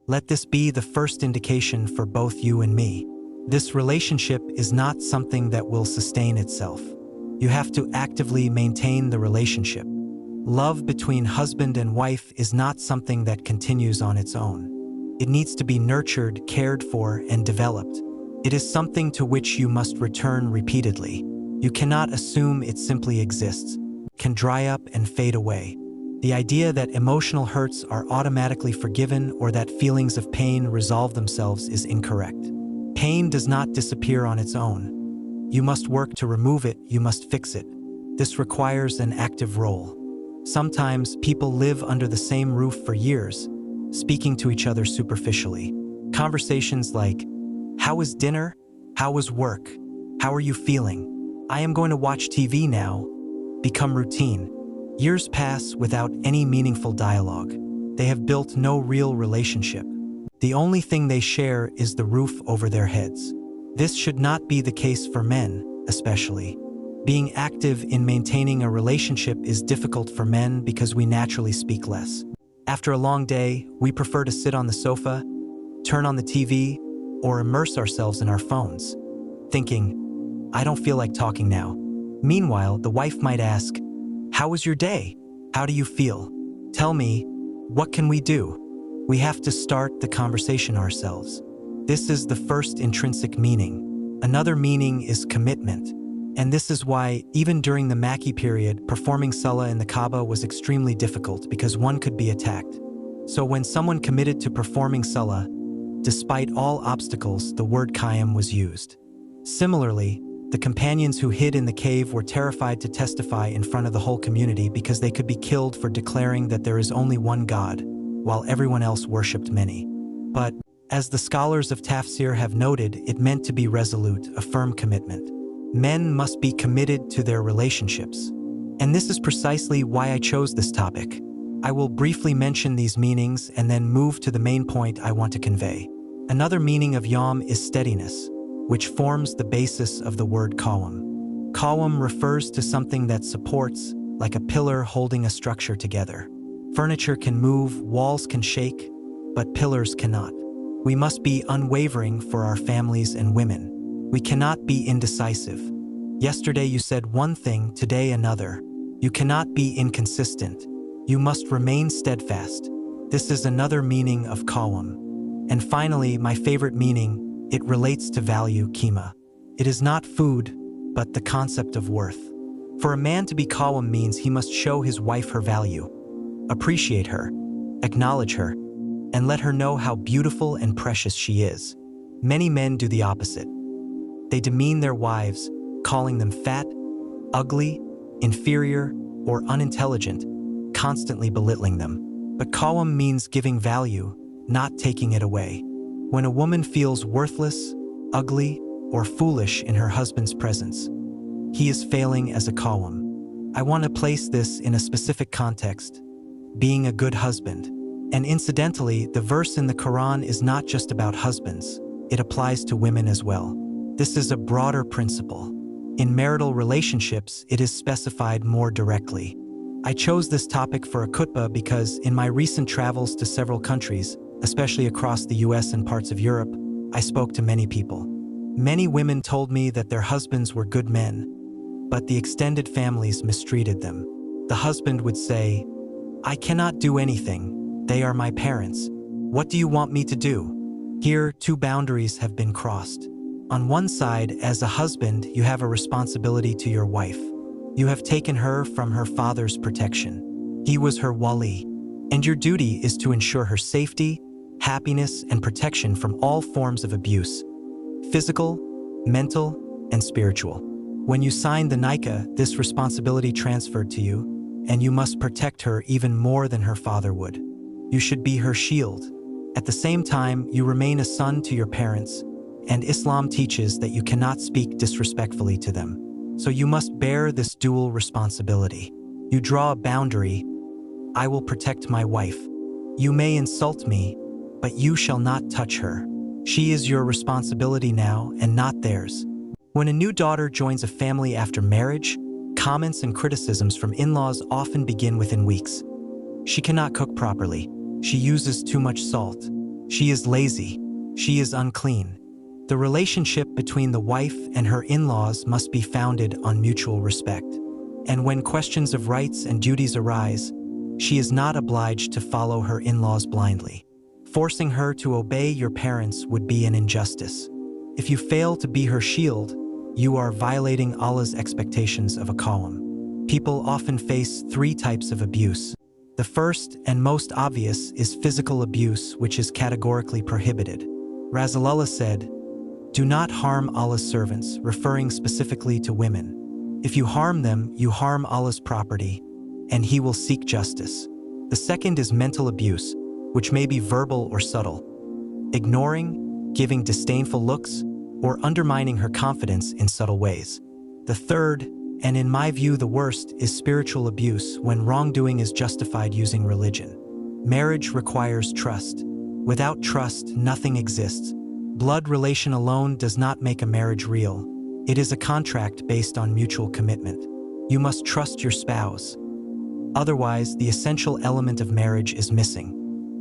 Let this be the first indication for both you and me. This relationship is not something that will sustain itself. You have to actively maintain the relationship. Love between husband and wife is not something that continues on its own. It needs to be nurtured, cared for, and developed. It is something to which you must return repeatedly. You cannot assume it simply exists, can dry up and fade away. The idea that emotional hurts are automatically forgiven or that feelings of pain resolve themselves is incorrect. Pain does not disappear on its own. You must work to remove it, you must fix it. This requires an active role. Sometimes people live under the same roof for years, speaking to each other superficially. Conversations like, "How was dinner? How was work? How are you feeling? I am going to watch TV now," become routine. Years pass without any meaningful dialogue. They have built no real relationship. The only thing they share is the roof over their heads. This should not be the case for men, especially. Being active in maintaining a relationship is difficult for men because we naturally speak less. After a long day, we prefer to sit on the sofa, turn on the TV, or immerse ourselves in our phones, thinking, "I don't feel like talking now." Meanwhile, the wife might ask, "How was your day? How do you feel? Tell me, what can we do?" We have to start the conversation ourselves. This is the first intrinsic meaning. Another meaning is commitment. And this is why, even during the Makki period, performing Salah in the Kaaba was extremely difficult because one could be attacked. So when someone committed to performing Salah, despite all obstacles, the word Qawwam was used. Similarly, the companions who hid in the cave were terrified to testify in front of the whole community because they could be killed for declaring that there is only one God, while everyone else worshipped many. But, as the scholars of Tafsir have noted, it meant to be resolute, a firm commitment. Men must be committed to their relationships. And this is precisely why I chose this topic. I will briefly mention these meanings and then move to the main point I want to convey. Another meaning of Yawm is steadiness, which forms the basis of the word Qawwam. Qawwam refers to something that supports, like a pillar holding a structure together. Furniture can move, walls can shake, but pillars cannot. We must be unwavering for our families and women. We cannot be indecisive. Yesterday you said one thing, today another. You cannot be inconsistent. You must remain steadfast. This is another meaning of Qawwam. And finally, my favorite meaning, it relates to value, qima. It is not food, but the concept of worth. For a man to be Qawwam means he must show his wife her value, appreciate her, acknowledge her, and let her know how beautiful and precious she is. Many men do the opposite. They demean their wives, calling them fat, ugly, inferior, or unintelligent, constantly belittling them. But Qawwam means giving value, not taking it away. When a woman feels worthless, ugly, or foolish in her husband's presence, he is failing as a Qawwam. I want to place this in a specific context, being a good husband. And incidentally, the verse in the Quran is not just about husbands, it applies to women as well. This is a broader principle. In marital relationships, it is specified more directly. I chose this topic for a khutbah because in my recent travels to several countries, especially across the US and parts of Europe, I spoke to many people. Many women told me that their husbands were good men, but the extended families mistreated them. The husband would say, "I cannot do anything. They are my parents. What do you want me to do?" Here, two boundaries have been crossed. On one side, as a husband, you have a responsibility to your wife. You have taken her from her father's protection. He was her wali, and your duty is to ensure her safety, happiness, and protection from all forms of abuse, physical, mental, and spiritual. When you sign the nikah, this responsibility transferred to you, and you must protect her even more than her father would. You should be her shield. At the same time, you remain a son to your parents, and Islam teaches that you cannot speak disrespectfully to them. So you must bear this dual responsibility. You draw a boundary. I will protect my wife. You may insult me, but you shall not touch her. She is your responsibility now and not theirs. When a new daughter joins a family after marriage, comments and criticisms from in-laws often begin within weeks. She cannot cook properly. She uses too much salt. She is lazy. She is unclean. The relationship between the wife and her in-laws must be founded on mutual respect. And when questions of rights and duties arise, she is not obliged to follow her in-laws blindly. Forcing her to obey your parents would be an injustice. If you fail to be her shield, you are violating Allah's expectations of a Qawwam. People often face three types of abuse. The first and most obvious is physical abuse, which is categorically prohibited. Rasulullah said, "Do not harm Allah's servants," referring specifically to women. If you harm them, you harm Allah's property, and He will seek justice. The second is mental abuse, which may be verbal or subtle. Ignoring, giving disdainful looks, or undermining her confidence in subtle ways. The third, and in my view the worst, is spiritual abuse, when wrongdoing is justified using religion. Marriage requires trust. Without trust, nothing exists. Blood relation alone does not make a marriage real. It is a contract based on mutual commitment. You must trust your spouse. Otherwise, the essential element of marriage is missing.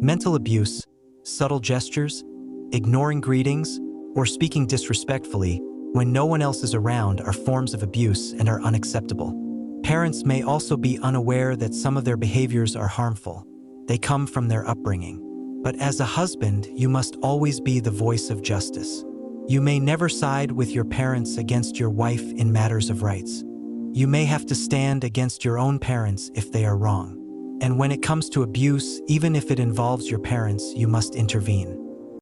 Mental abuse, subtle gestures, ignoring greetings, or speaking disrespectfully when no one else is around are forms of abuse and are unacceptable. Parents may also be unaware that some of their behaviors are harmful. They come from their upbringing. But as a husband, you must always be the voice of justice. You may never side with your parents against your wife in matters of rights. You may have to stand against your own parents if they are wrong. And when it comes to abuse, even if it involves your parents, you must intervene.